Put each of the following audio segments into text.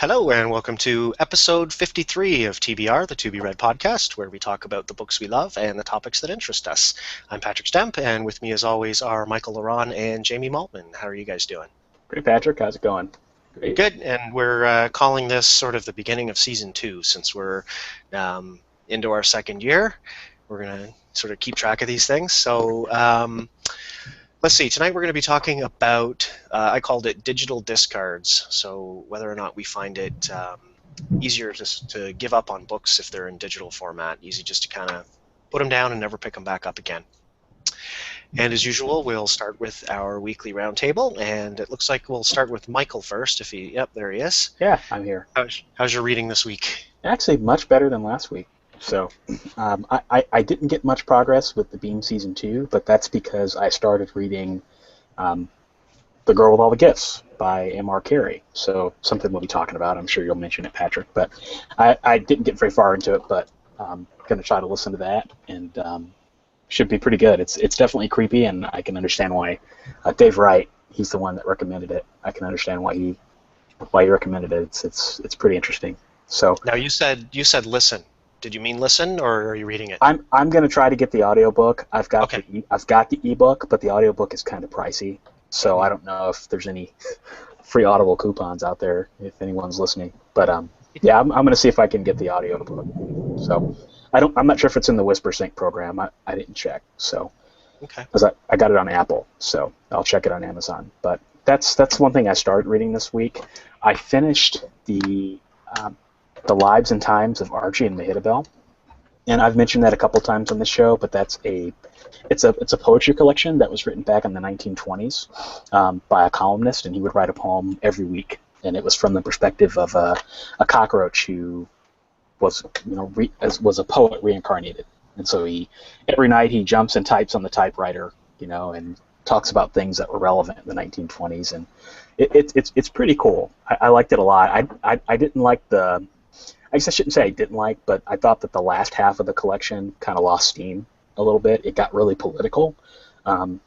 Hello, and welcome to episode 53 of TBR, the To Be Read podcast, where we talk about the books we love and the topics that interest us. I'm Patrick Stemp, and with me, as always, are Michael Ronn and Jamie Maltman. How are you guys doing? Great, Patrick. How's it going? Great. Good, and we're calling this sort of the beginning of season 2, since we're into our second year. We're going to sort of keep track of these things. So let's see. Tonight we're going to be talking about, I called it digital discards. So whether or not we find it easier to give up on books if they're in digital format, easy just to kind of put them down and never pick them back up again. And as usual, we'll start with our weekly roundtable, and it looks like we'll start with Michael first. Yep, there he is. Yeah, I'm here. How's your reading this week? Actually, much better than last week. So I didn't get much progress with the Beam Season 2, but that's because I started reading The Girl with All the Gifts by M.R. Carey. So something we'll be talking about. I'm sure you'll mention it, Patrick. But I didn't get very far into it, but I'm going to try to listen to that, and should be pretty good. It's definitely creepy, and I can understand why Dave Wright, he's the one that recommended it. I can understand why he recommended it. It's pretty interesting. So now you said listen. Did you mean listen, or are you reading it? I'm going to try to get the audiobook. I've got the ebook, but the audiobook is kind of pricey. So I don't know if there's any free Audible coupons out there if anyone's listening. But yeah, I'm going to see if I can get the audiobook. So I'm not sure if it's in the WhisperSync program. I didn't check. So okay. Because I got it on Apple, so I'll check it on Amazon. But that's one thing I started reading this week. I finished the Lives and Times of Archie and Mehitabel, and I've mentioned that a couple times on the show. But it's a poetry collection that was written back in the 1920s by a columnist, and he would write a poem every week, and it was from the perspective of a cockroach who was a poet reincarnated, and so every night he jumps and types on the typewriter, and talks about things that were relevant in the 1920s, and it's pretty cool. I liked it a lot. I didn't like I guess I shouldn't say I didn't like, but I thought that the last half of the collection kind of lost steam a little bit. It got really political. Nothing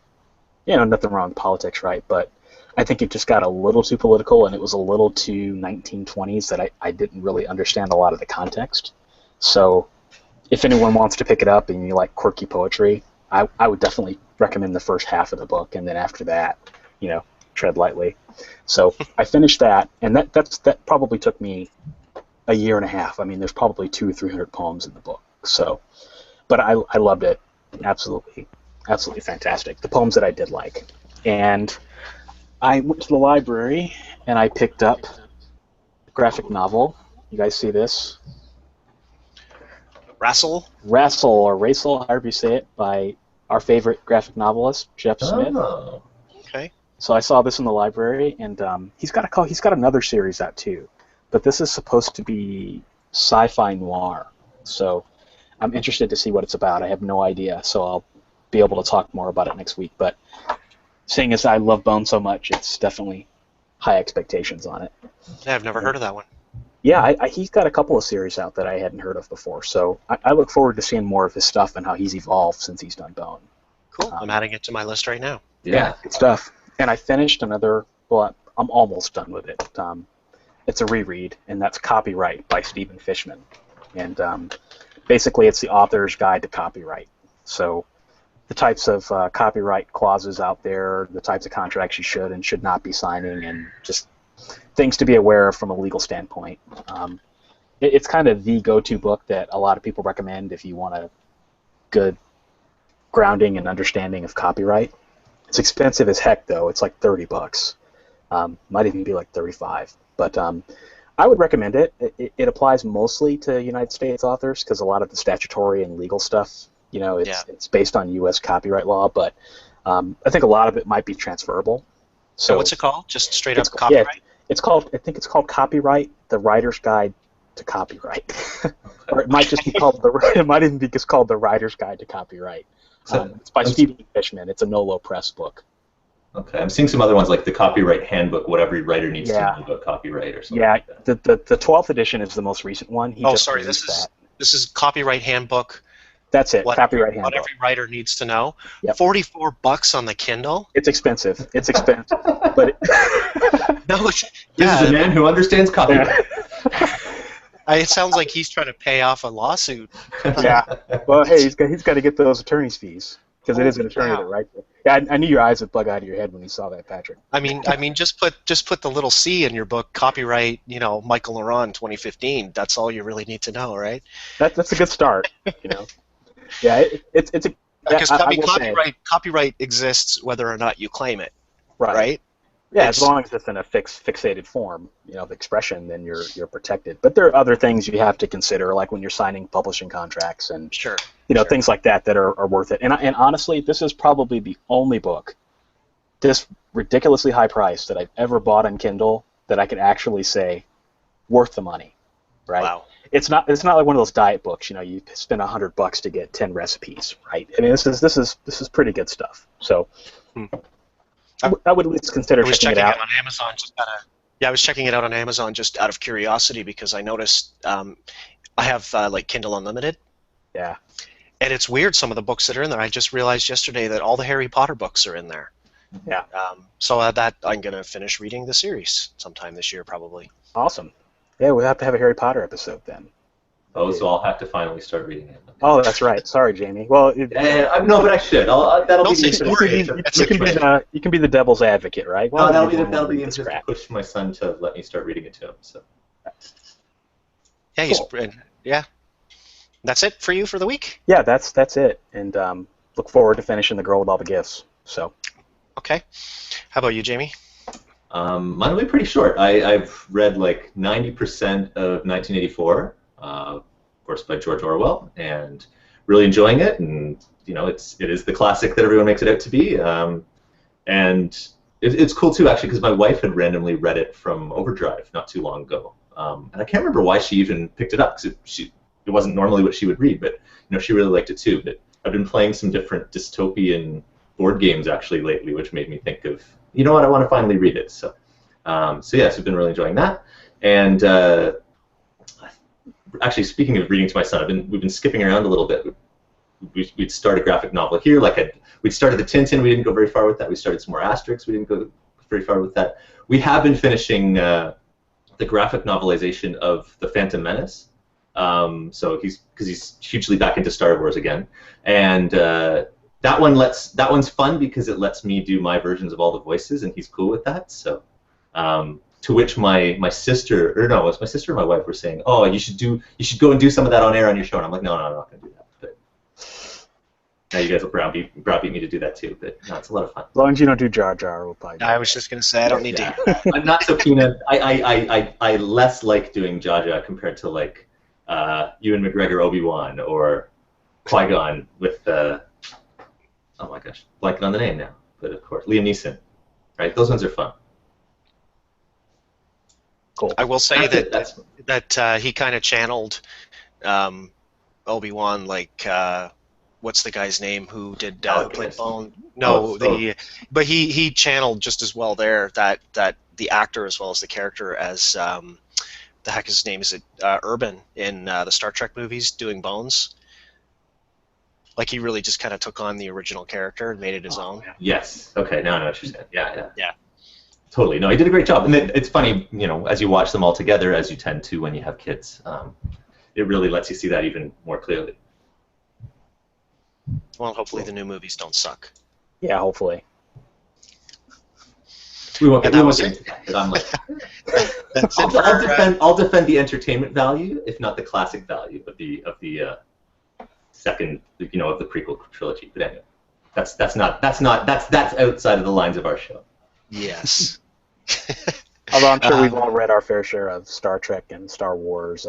wrong with politics, right? But I think it just got a little too political, and it was a little too 1920s that I didn't really understand a lot of the context. So if anyone wants to pick it up and you like quirky poetry, I would definitely recommend the first half of the book, and then after that, tread lightly. So I finished that, and that probably took me a year and a half. I mean, there's probably 200 or 300 poems in the book. So, but I loved it. Absolutely fantastic. The poems that I did like. And I went to the library and I picked up a graphic novel. You guys see this? Rassel, or Racel, however you say it, by our favorite graphic novelist, Jeff Smith. Oh. Okay. So I saw this in the library, and he's got another series out too. But this is supposed to be sci-fi noir. So I'm interested to see what it's about. I have no idea, so I'll be able to talk more about it next week. But seeing as I love Bone so much, it's definitely high expectations on it. Yeah, I've never heard of that one. Yeah, he's got a couple of series out that I hadn't heard of before, so I look forward to seeing more of his stuff and how he's evolved since he's done Bone. Cool. I'm adding it to my list right now. Yeah, good stuff. And I finished another, I'm almost done with it. It's a reread, and that's Copyright by Stephen Fishman. And basically it's the author's guide to copyright. So the types of copyright clauses out there, the types of contracts you should and should not be signing, and just things to be aware of from a legal standpoint. It's kind of the go-to book that a lot of people recommend if you want a good grounding and understanding of copyright. It's expensive as heck, though. It's like $30. Might even be like 35. But I would recommend it. It applies mostly to United States authors because a lot of the statutory and legal stuff, it's based on U.S. copyright law. But I think a lot of it might be transferable. So what's it called? Just straight up copyright? Yeah, I think it's called Copyright: The Writer's Guide to Copyright, or it might just be called it might even be just called The Writer's Guide to Copyright. It's by Stephen Fishman. It's a Nolo Press book. Okay, I'm seeing some other ones like the Copyright Handbook, what every writer needs to know about copyright or something. Yeah, like that. the 12th edition is the most recent one. This is Copyright Handbook. That's it. Copyright Handbook. What every writer needs to know. Yep. $44 on the Kindle. It's expensive. But No, This is a man who understands copyright. it sounds like he's trying to pay off a lawsuit. Yeah. Well, hey, he's got to get those attorney's fees because it is an attorney that writes it. Yeah, I knew your eyes would bug out of your head when you saw that, Patrick. I mean, just put the little C in your book, copyright, Michael Ronn 2015. That's all you really need to know, right? That's a good start. Yeah, it's a because I will say, copyright exists whether or not you claim it, right? Yeah, as long as it's in a fixated form, of expression, then you're protected. But there are other things you have to consider, like when you're signing publishing contracts and sure. things like that are worth it. And honestly, this is probably the only book, this ridiculously high price that I've ever bought on Kindle that I can actually say worth the money, right? Wow. It's not like one of those diet books. You spend $100 to get 10 recipes, right? I mean, this is pretty good stuff. So. I would at least consider checking it out. On Amazon. I was checking it out on Amazon just out of curiosity because I noticed I have like Kindle Unlimited. Yeah. And it's weird some of the books that are in there. I just realized yesterday that all the Harry Potter books are in there. Yeah. So that I'm going to finish reading the series sometime this year probably. Awesome. Yeah, we'll have to have a Harry Potter episode then. Oh, so I'll have to finally start reading it. Oh, that's right. Sorry, Jamie. Well, no, but I should. That'll be you can be the devil's advocate, right? Well, that'll be interesting to push my son to let me start reading it to him. So. Yeah, cool. Yeah. That's it for you for the week? Yeah, that's it. And look forward to finishing The Girl with All the Gifts. So. Okay. How about you, Jamie? Mine will be pretty short. I've read like 90% of 1984. Of course, by George Orwell, and really enjoying it. And it is the classic that everyone makes it out to be. And it's cool too, actually, because my wife had randomly read it from Overdrive not too long ago, and I can't remember why she even picked it up because it wasn't normally what she would read, but she really liked it too. But I've been playing some different dystopian board games actually lately, which made me think of what, I want to finally read it. So yes, I've been really enjoying that. And actually, speaking of reading to my son, we've been skipping around a little bit. We'd start a graphic novel here, we'd started the Tintin, we didn't go very far with that. We started some more Asterix, we didn't go very far with that. We have been finishing the graphic novelization of The Phantom Menace. So he's hugely back into Star Wars again, and that one's fun because it lets me do my versions of all the voices, and he's cool with that. So. To which my sister, or no, it was my sister and my wife were saying, "Oh, you should go and do some of that on air on your show." And I'm like, no, I'm not going to do that. But now you guys will browbeat me to do that too. But no, it's a lot of fun. As long as you don't do Jar Jar, we'll probably. I was just going to say I don't need to. I'm not so keen on. I less like doing Jar Jar compared to like Ewan McGregor Obi-Wan or Qui-Gon with oh my gosh, blanking on the name now. But of course, Liam Neeson, right? Those ones are fun. Cool. I will say that he kind of channeled Obi-Wan, like what's the guy's name who did who played Bone? No, but he channeled just as well there that the actor as well as the character as the heck his name is it Urban in the Star Trek movies doing Bones. Like he really just kind of took on the original character and made it his own. Yes. Okay. Now I know what you're saying. Yeah. Totally. No, he did a great job. And it's funny, as you watch them all together, as you tend to when you have kids, it really lets you see that even more clearly. Well, hopefully the new movies don't suck. Yeah, hopefully. We won't get into that. But I'm like, I'll defend the entertainment value, if not the classic value of the second, of the prequel trilogy. But anyway, that's outside of the lines of our show. Yes. Although I'm sure we've all read our fair share of Star Trek and Star Wars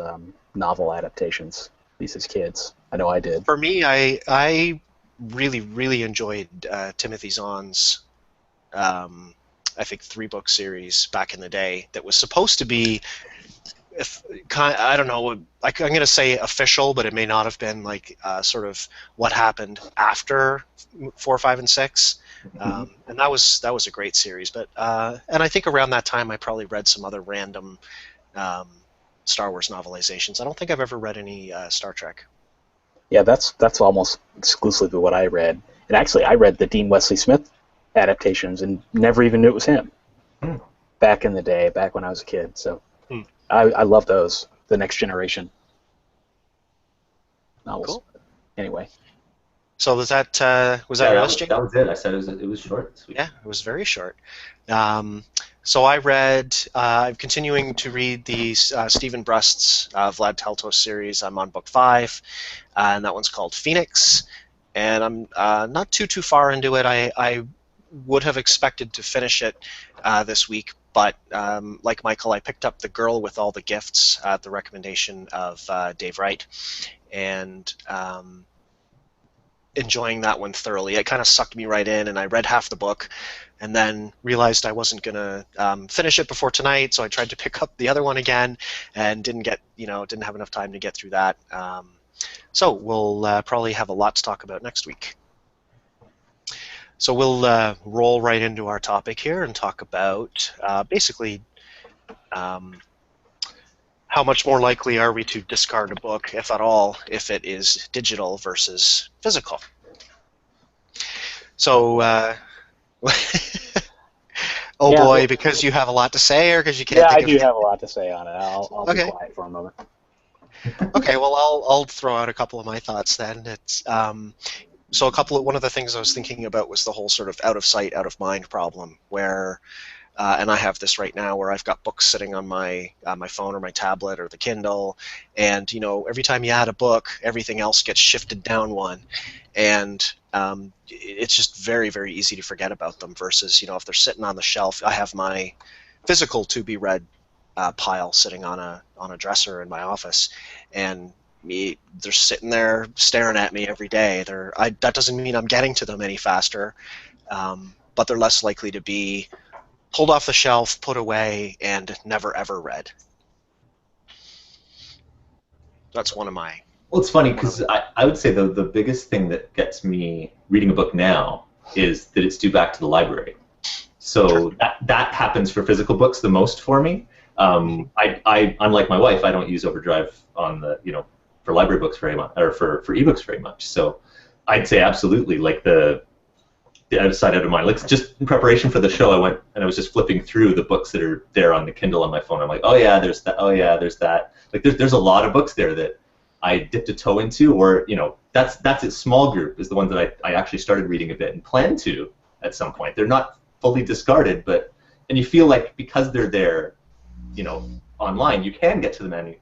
novel adaptations, at least as kids. I know I did. For me, I really, really enjoyed Timothy Zahn's, I think, 3-book series back in the day that was supposed to be, I don't know, I'm going to say official, but it may not have been like sort of what happened after 4, 5, and 6. And that was a great series, but and I think around that time I probably read some other random Star Wars novelizations. I don't think I've ever read any Star Trek. Yeah, that's almost exclusively what I read. And actually, I read the Dean Wesley Smith adaptations and never even knew it was him. back in the day, back when I was a kid. So Hmm. I love those, the next generation novels. Cool. Anyway. So was that Yeah, your list, Jake? that was it. I said it was short this week. Yeah, it was very short. So I read. I'm continuing to read the Stephen Brust's Vlad Teltos series. I'm on book 5, and that one's called Phoenix. And I'm not too far into it. I would have expected to finish it this week, but like Michael, I picked up The Girl with All the Gifts at the recommendation of Dave Wright, and enjoying that one thoroughly. It kind of sucked me right in, and I read half the book and then realized I wasn't going to finish it before tonight, so I tried to pick up the other one again and didn't have enough time to get through that. So we'll probably have a lot to talk about next week. So we'll roll right into our topic here and talk about basically how much more likely are we to discard a book, if at all, if it is digital versus physical? So, boy, because you have a lot to say, or because you can't think of... Yeah, I do have a lot to say on it. I'll be quiet for a moment. Okay, well, I'll throw out a couple of my thoughts then. It's so one of the things I was thinking about was the whole sort of out of sight, out of mind problem, where and I have this right now where I've got books sitting on my phone or my tablet or the Kindle, and every time you add a book, everything else gets shifted down one, and it's just very, very easy to forget about them. Versus if they're sitting on the shelf, I have my physical to be read pile sitting on a dresser in my office, and they're sitting there staring at me every day. That doesn't mean I'm getting to them any faster, but they're less likely to be pulled off the shelf, put away, and never ever read. That's one of my... Well, it's funny because I would say the biggest thing that gets me reading a book now is that it's due back to the library. So that happens for physical books the most for me. I unlike my wife, I don't use Overdrive on the for library books very much, or for ebooks very much. So I'd say absolutely, like the out of sight, out of mind. Like just in preparation for the show, I went and I was just flipping through the books that are there on the Kindle on my phone. I'm like, oh yeah, there's that. Oh yeah, there's that. Like there's a lot of books there that I dipped a toe into, or that's its small group is the ones that I actually started reading a bit and plan to at some point. They're not fully discarded, and you feel like because they're there, online, you can get to them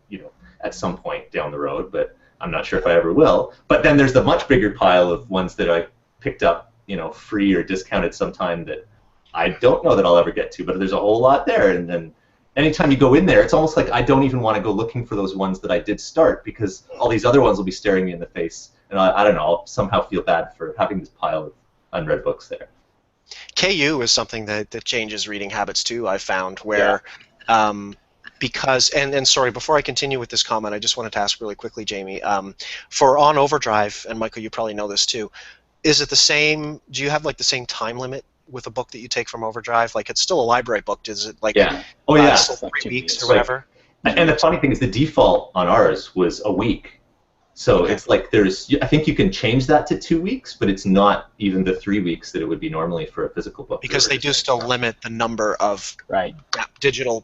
at some point down the road, but I'm not sure if I ever will. But then there's the much bigger pile of ones that I picked up, free or discounted sometime that I don't know that I'll ever get to, but there's a whole lot there. And then anytime you go in there, it's almost like I don't even want to go looking for those ones that I did start because all these other ones will be staring me in the face. And I don't know, I'll somehow feel bad for having this pile of unread books there. KU is something that changes reading habits too, I've found, where because, and sorry, before I continue with this comment, I just wanted to ask really quickly, Jamie, for on Overdrive, and Michael, you probably know this too, is it the same, do you have like the same time limit with a book that you take from Overdrive? Like it's still a library book, is it like still 3 weeks or whatever? And the funny thing is the default on ours was a week. So it's like I think you can change that to 2 weeks, but it's not even the 3 weeks that it would be normally for a physical book. Because they do still limit the number of digital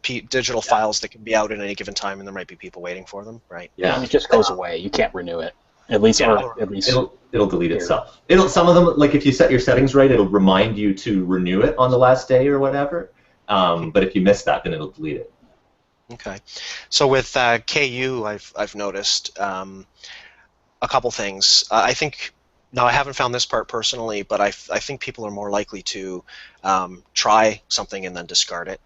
files that can be out at any given time, and there might be people waiting for them, right? Yeah, and it just goes away. You can't renew it. At least it'll delete itself. Some of them, like if you set your settings right, it'll remind you to renew it on the last day or whatever. But if you miss that, then it'll delete it. Okay, so with KU, I've noticed a couple things. I think, now I haven't found this part personally, but I think people are more likely to try something and then discard it.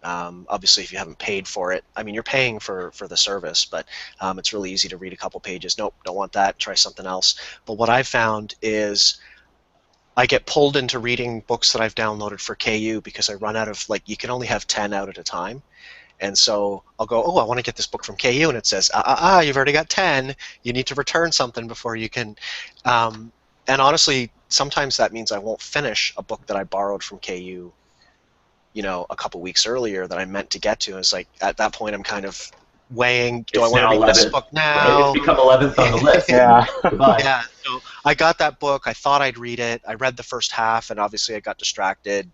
Obviously, if you haven't paid for it, I mean, you're paying for the service, but it's really easy to read a couple pages. Nope, don't want that. Try something else. But what I've found is I get pulled into reading books that I've downloaded for KU because I run out of, like, you can only have 10 out at a time. And so I'll go, oh, I want to get this book from KU, and it says, you've already got 10. You need to return something before you can. And honestly, sometimes that means I won't finish a book that I borrowed from KU, a couple weeks earlier that I meant to get to. And it's like, at that point, I'm kind of weighing, do I want to read this book now? Right? It's become 11th on the list. Yeah. So I got that book. I thought I'd read it. I read the first half, and obviously I got distracted.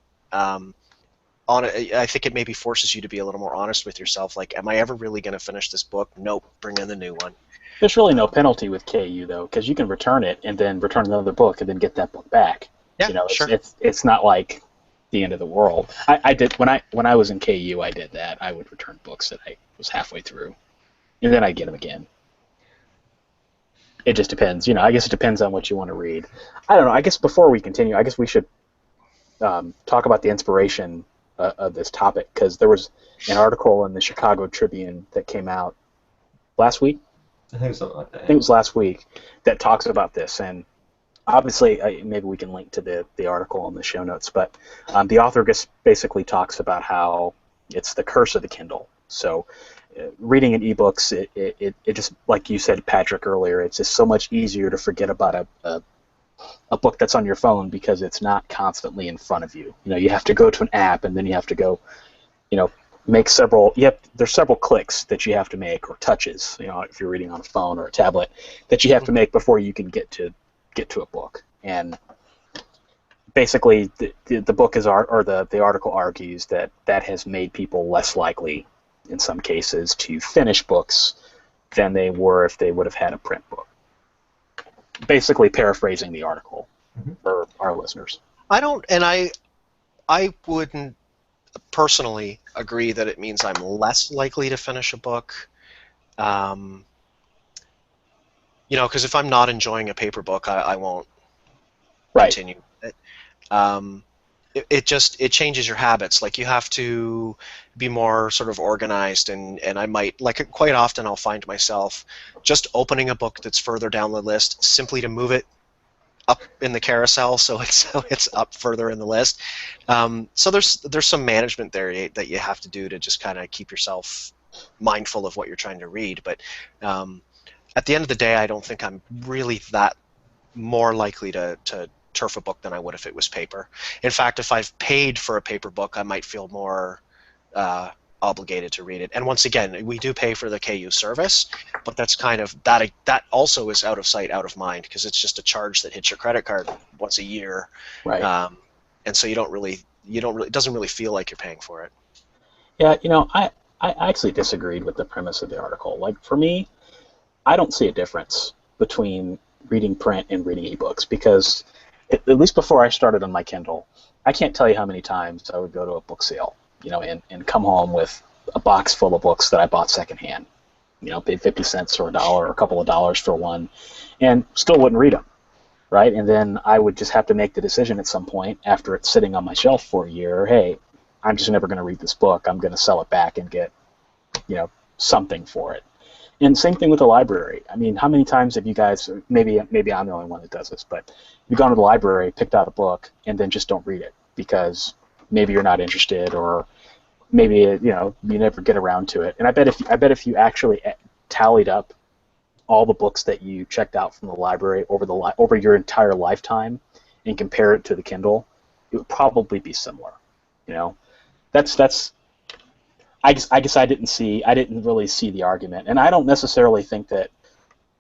I think it maybe forces you to be a little more honest with yourself. Like, am I ever really going to finish this book? Nope. Bring in the new one. There's really no penalty with KU though, because you can return it and then return another book and then get that book back. Yeah, You know, sure. it's not like the end of the world. I did when I was in KU, I did that. I would return books that I was halfway through, and then I'd get them again. It just depends. You know, I guess it depends on what you want to read. I don't know. I guess before we continue, I guess we should talk about the inspiration of this topic, because there was an article in the Chicago Tribune that came out last week. I think it was something like that. I think it was last week, that talks about this, and obviously maybe we can link to the article in the show notes, but the author just basically talks about how it's the curse of the Kindle. So reading in ebooks, it just, like you said, Patrick, earlier, it's just so much easier to forget about a book that's on your phone because it's not constantly in front of you. You know, you have to go to an app, and then you have to go, you know, make several. There's several clicks that you have to make, or touches. You know, if you're reading on a phone or a tablet, that you have to make before you can get to a book. And basically, the book is the article argues that has made people less likely, in some cases, to finish books than they were if they would have had a print book. Basically paraphrasing the article for our listeners. I wouldn't personally agree that it means I'm less likely to finish a book. You know, because if I'm not enjoying a paper book, I won't continue it. It changes your habits. Like, you have to be more sort of organized, and I might, like, quite often I'll find myself just opening a book that's further down the list simply to move it up in the carousel so it's up further in the list. So there's some management there that you have to do to just kind of keep yourself mindful of what you're trying to read. But at the end of the day, I don't think I'm really that more likely to turf a book than I would if it was paper. In fact, if I've paid for a paper book, I might feel more obligated to read it. And once again, we do pay for the KU service, but that's kind of that also is out of sight, out of mind, because it's just a charge that hits your credit card once a year, Right. And so you don't really it doesn't really feel like you're paying for it. Yeah, you know, I actually disagreed with the premise of the article. Like, for me, I don't see a difference between reading print and reading ebooks, because at least before I started on my Kindle, I can't tell you how many times I would go to a book sale, you know, and come home with a box full of books that I bought secondhand. You know, paid 50 cents or $1 or a couple of dollars for one, and still wouldn't read them, right? And then I would just have to make the decision at some point, after it's sitting on my shelf for a year, hey, I'm just never going to read this book. I'm going to sell it back and get, you know, something for it. And same thing with the library. I mean, how many times have you guys, maybe I'm the only one that does this, but you've gone to the library, picked out a book, and then just don't read it because maybe you're not interested, or maybe, you know, you never get around to it. And I bet if you actually tallied up all the books that you checked out from the library over your entire lifetime and compare it to the Kindle, it would probably be similar. You know, that's. I guess I didn't really see the argument, and I don't necessarily think that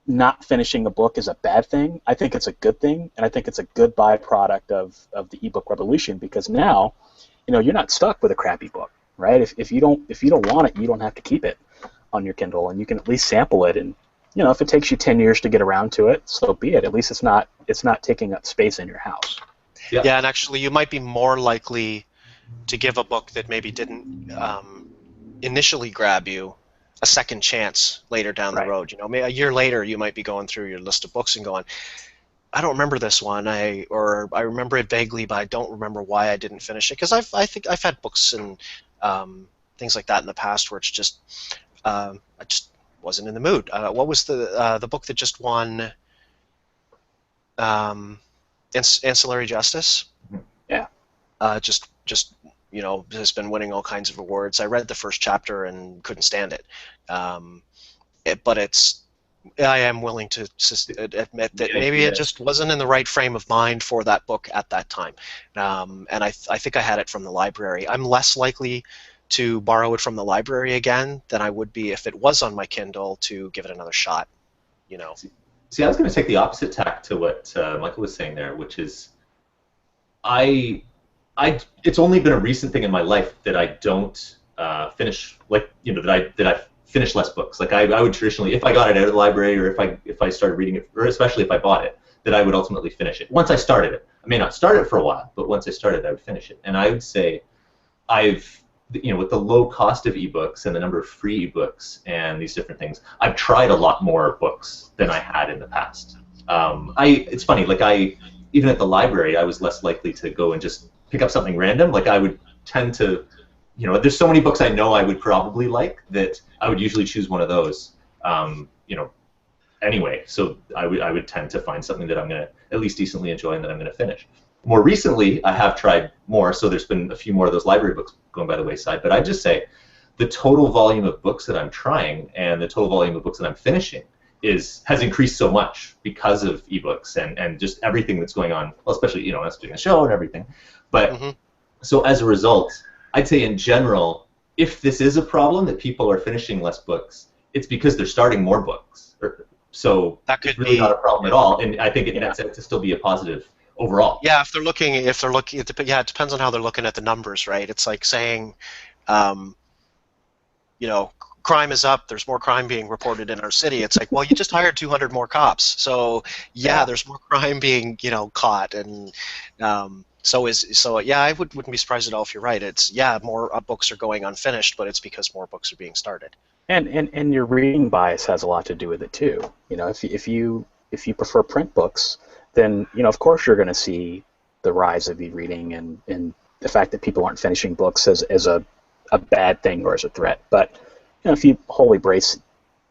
not finishing a book is a bad thing. I think it's a good thing, and I think it's a good byproduct of the ebook revolution, because now, you know, you're not stuck with a crappy book, right? If you don't want it, you don't have to keep it on your Kindle, and you can at least sample it. And, you know, if it takes you 10 years to get around to it, so be it. At least it's not taking up space in your house. Yeah, and actually, you might be more likely to give a book that maybe didn't initially grab you a second chance later down the road. You know, maybe a year later, you might be going through your list of books and going, I don't remember this one, or I remember it vaguely, but I don't remember why I didn't finish it. Because I think I've had books and things like that in the past where it's just I just wasn't in the mood. What was the book that just won Ancillary Justice? Yeah. Just you know, has been winning all kinds of awards. I read the first chapter and couldn't stand it. But I am willing to admit that maybe it just wasn't in the right frame of mind for that book at that time. And I think I had it from the library. I'm less likely to borrow it from the library again than I would be if it was on my Kindle to give it another shot. You know. See, I was going to take the opposite tack to what Michael was saying there, which is I it's only been a recent thing in my life that I don't finish, like, that I finish less books. Like I would traditionally, if I got it out of the library, or if I started reading it, or especially if I bought it, that I would ultimately finish it. Once I started it, I may not start it for a while, but once I started, I would finish it. And I would say with the low cost of ebooks and the number of free ebooks and these different things, I've tried a lot more books than I had in the past. It's funny, like even at the library, I was less likely to go and just pick up something random. Like I would tend to, there's so many books I know I would probably like that I would usually choose one of those, anyway. So I would tend to find something that I'm going to at least decently enjoy and that I'm going to finish. More recently, I have tried more, so there's been a few more of those library books going by the wayside, but I'd just say the total volume of books that I'm trying and the total volume of books that I'm finishing has increased so much because of ebooks and just everything that's going on, well, especially, us doing a show and everything. But so as a result, I'd say in general, if this is a problem that people are finishing less books, it's because they're starting more books. So that could it's really be not a problem at all, and I think it nets out to still be a positive overall. Yeah, if they're looking, it depends on how they're looking at the numbers, right? It's like saying, crime is up. There's more crime being reported in our city. It's like, well, you just hired 200 more cops, so there's more crime being, caught, and I wouldn't be surprised at all if you're right. It's more books are going unfinished, but it's because more books are being started. And your reading bias has a lot to do with it too. If you prefer print books, then of course you're going to see the rise of e-reading and the fact that people aren't finishing books as a bad thing or as a threat. But if you wholly brace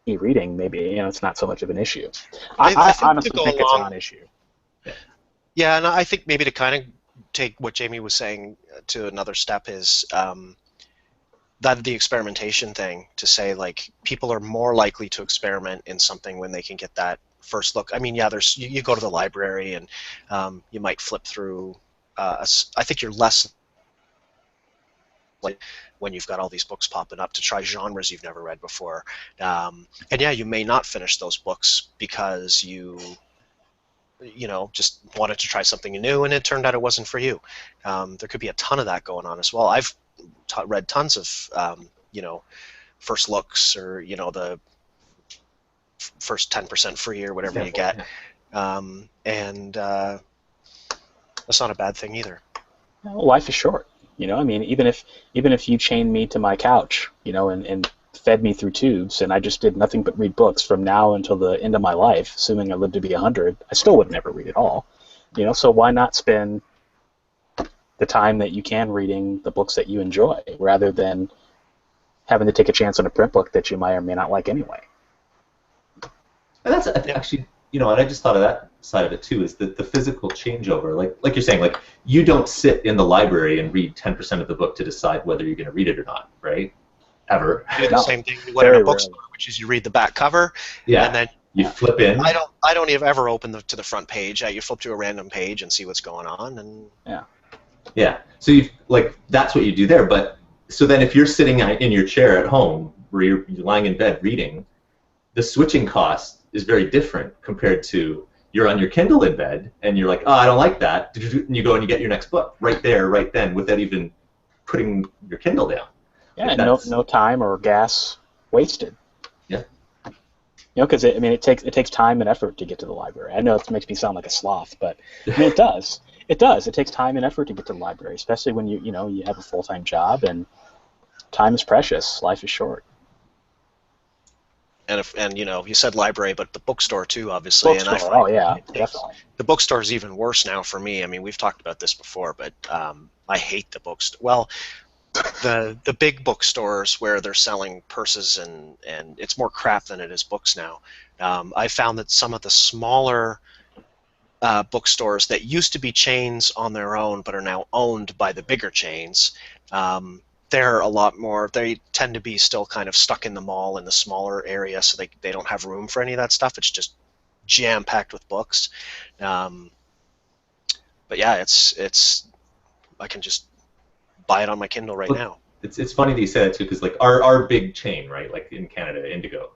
e-reading, maybe it's not so much of an issue. I honestly think it's a non-issue. Yeah, and I think maybe to kind of take what Jamie was saying to another step is that the experimentation thing, to say like people are more likely to experiment in something when they can get that first look. I mean, there's you go to the library and you might flip through. I think you're less like when you've got all these books popping up to try genres you've never read before. And you may not finish those books because you just wanted to try something new and it turned out it wasn't for you. There could be a ton of that going on as well. I've read tons of first looks, or the first 10% free or whatever you get, and that's not a bad thing either. Well, life is short. I mean, even if you chained me to my couch, and fed me through tubes, and I just did nothing but read books from now until the end of my life, assuming I lived to be 100, I still would never read at all. So why not spend the time that you can reading the books that you enjoy, rather than having to take a chance on a print book that you might or may not like anyway? And that's actually, and I just thought of that side of it too, is the physical changeover. Like you're saying, like you don't sit in the library and read 10% of the book to decide whether you're going to read it or not, right? Ever. You do the same thing you would in a bookstore, which is you read the back cover, and then you flip in. I don't even ever open to the front page. You flip to a random page and see what's going on, and So that's what you do there. But so then, if you're sitting in your chair at home, where you're lying in bed reading, the switching cost is very different compared to you're on your Kindle in bed and you're like, oh, I don't like that, and you go and you get your next book right there, right then, without even putting your Kindle down. Yeah, no time or gas wasted. Yeah. Because it takes time and effort to get to the library. I know it makes me sound like a sloth, but it does. It does. It takes time and effort to get to the library, especially when you have a full-time job, and time is precious. Life is short. And you said library, but the bookstore too, obviously. Bookstore. And I find definitely. The bookstore is even worse now for me. I mean, we've talked about this before, but I hate the bookstore. Well, the big bookstores where they're selling purses and it's more crap than it is books now. I found that some of the smaller bookstores that used to be chains on their own but are now owned by the bigger chains, they're a lot more, they tend to be still kind of stuck in the mall in the smaller area, so they don't have room for any of that stuff. It's just jam-packed with books. But yeah, it's I can just buy it on my Kindle right now. It's funny that you say that too, because like our big chain, right, like in Canada, Indigo,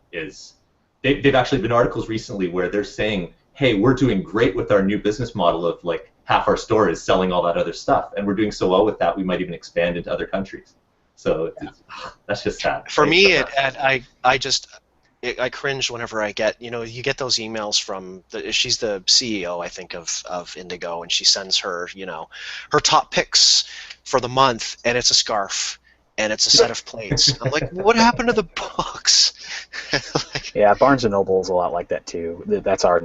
they've actually been articles recently where they're saying, hey, we're doing great with our new business model of like half our store is selling all that other stuff, and we're doing so well with that, we might even expand into other countries. So that's just sad. For right? me, I cringe whenever I get, you get those emails from she's the CEO, I think, of Indigo, and she sends her, her top picks for the month, and it's a scarf, and it's a set of plates. I'm like, what happened to the books? Yeah, Barnes and Noble is a lot like that too. That's our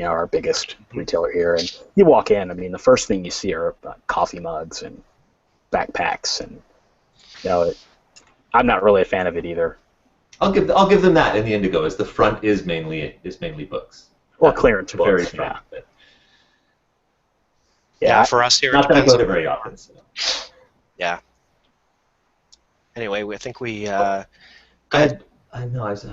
our biggest retailer here. And you walk in, I mean, the first thing you see are coffee mugs and backpacks, and I'm not really a fan of it either. I'll give them that in the Indigo. Is the front is mainly books or clearance the books. Very front, Yeah. Yeah, for us here, not it that I depends. go there very often. So. Yeah. Anyway, I think we. Go I ahead. know. I was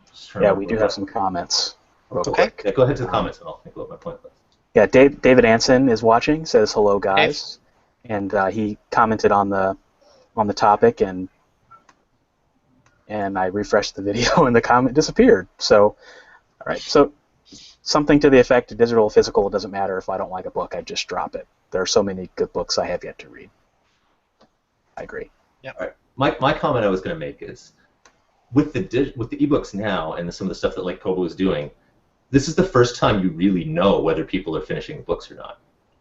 just trying to We do have some comments. Real Okay. quick. Yeah, go ahead to the comments, and I'll think about my point list. Yeah, David Anson is watching. Says hello, guys, and he commented on the topic, and I refreshed the video, and the comment disappeared. So, all right. So, something to the effect of digital, physical, it doesn't matter. If I don't like a book, I just drop it. There are so many good books I have yet to read. I agree. Yeah. All right. My comment I was going to make is with the ebooks now and some of the stuff that like Kobo is doing, this is the first time you really know whether people are finishing books or not.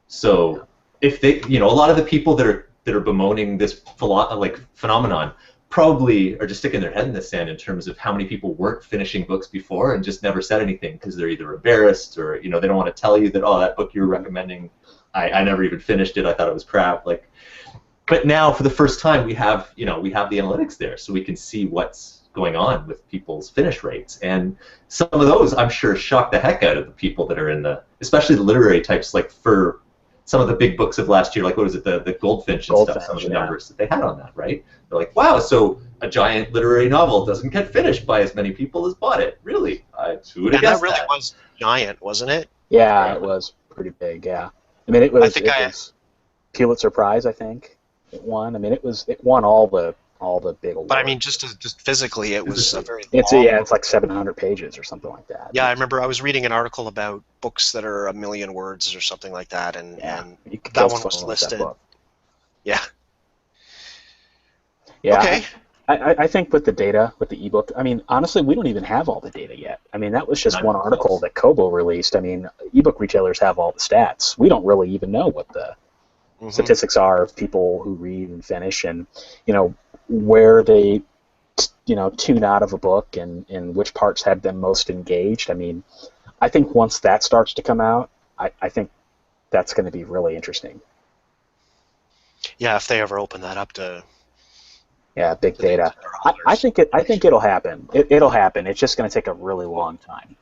So if they, a lot of the people that are bemoaning this phenomenon probably are just sticking their head in the sand in terms of how many people weren't finishing books before and just never said anything because they're either embarrassed or they don't want to tell you that, oh, that book you're recommending, I never even finished it, I thought it was crap. But now for the first time we have the analytics there, so we can see what's going on with people's finish rates, and some of those I'm sure shock the heck out of the people that are especially the literary types, like for some of the big books of last year, like what was it, the Goldfinch and stuff, some of the numbers that they had on that, right? They're like, wow, so a giant literary novel doesn't get finished by as many people as bought it. Really? Who would have guessed that really was giant, wasn't it? Yeah, it was pretty big. Yeah, I mean, it was Pulitzer Prize, I think. It won. I mean, it won all the big awards. But I mean, just physically, it was a very. It's like 700 pages or something like that. Yeah, I remember I was reading an article about books that are 1 million words or something like that, and that one was listed. Yeah. Yeah. Okay. I think with the data, with the ebook, I mean, honestly, we don't even have all the data yet. I mean, that was just one article that Kobo released. I mean, ebook retailers have all the stats. We don't really even know what the statistics are of people who read and finish, and where they tune out of a book and which parts have them most engaged. I mean, I think once that starts to come out, I think that's going to be really interesting. Yeah, if they ever open that up to big data. I think it'll happen. It'll happen. It's just going to take a really long time.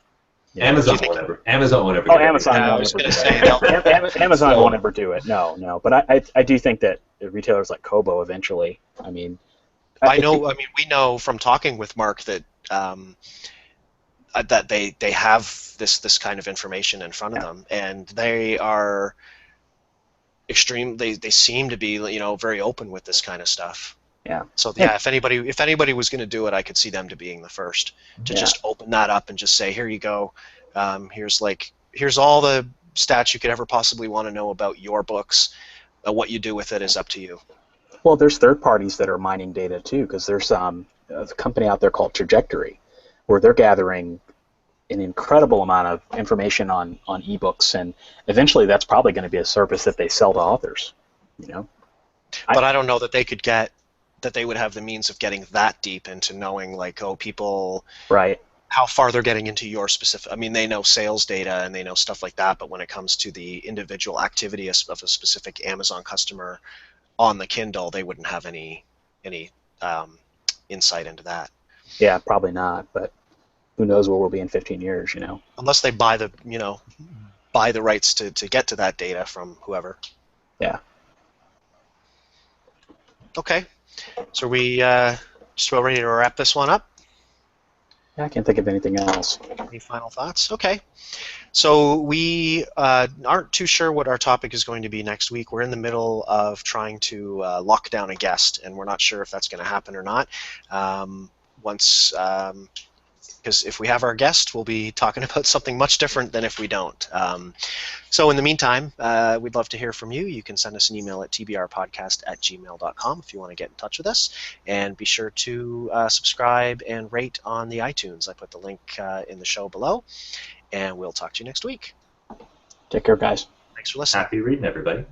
Amazon won't ever. Amazon won't ever do it. No. But I do think that retailers like Kobo eventually. I mean, we know from talking with Mark that that they have this kind of information in front of them, and they are extreme. They seem to be very open with this kind of stuff. Yeah. So if anybody was going to do it, I could see them to being the first to just open that up and just say, here you go, here's all the stats you could ever possibly want to know about your books. What you do with it is up to you. Well, there's third parties that are mining data too, because there's a company out there called Trajectory, where they're gathering an incredible amount of information on ebooks, and eventually that's probably going to be a service that they sell to authors. But I don't know that they could they would have the means of getting that deep into knowing people how far they're getting into your specific. I mean, they know sales data and they know stuff like that, but when it comes to the individual activity of a specific Amazon customer on the Kindle, they wouldn't have any insight into that. Yeah, probably not. But who knows where we'll be in 15 years? Unless they buy the rights to get to that data from whoever. Yeah. Okay. So are we just about ready to wrap this one up? Yeah, I can't think of anything else. Any final thoughts? Okay. So we aren't too sure what our topic is going to be next week. We're in the middle of trying to lock down a guest, and we're not sure if that's going to happen or not. Once because if we have our guest, we'll be talking about something much different than if we don't. So in the meantime, we'd love to hear from you. You can send us an email at tbrpodcast@gmail.com if you want to get in touch with us. And be sure to subscribe and rate on the iTunes. I put the link in the show below. And we'll talk to you next week. Take care, guys. Thanks for listening. Happy reading, everybody.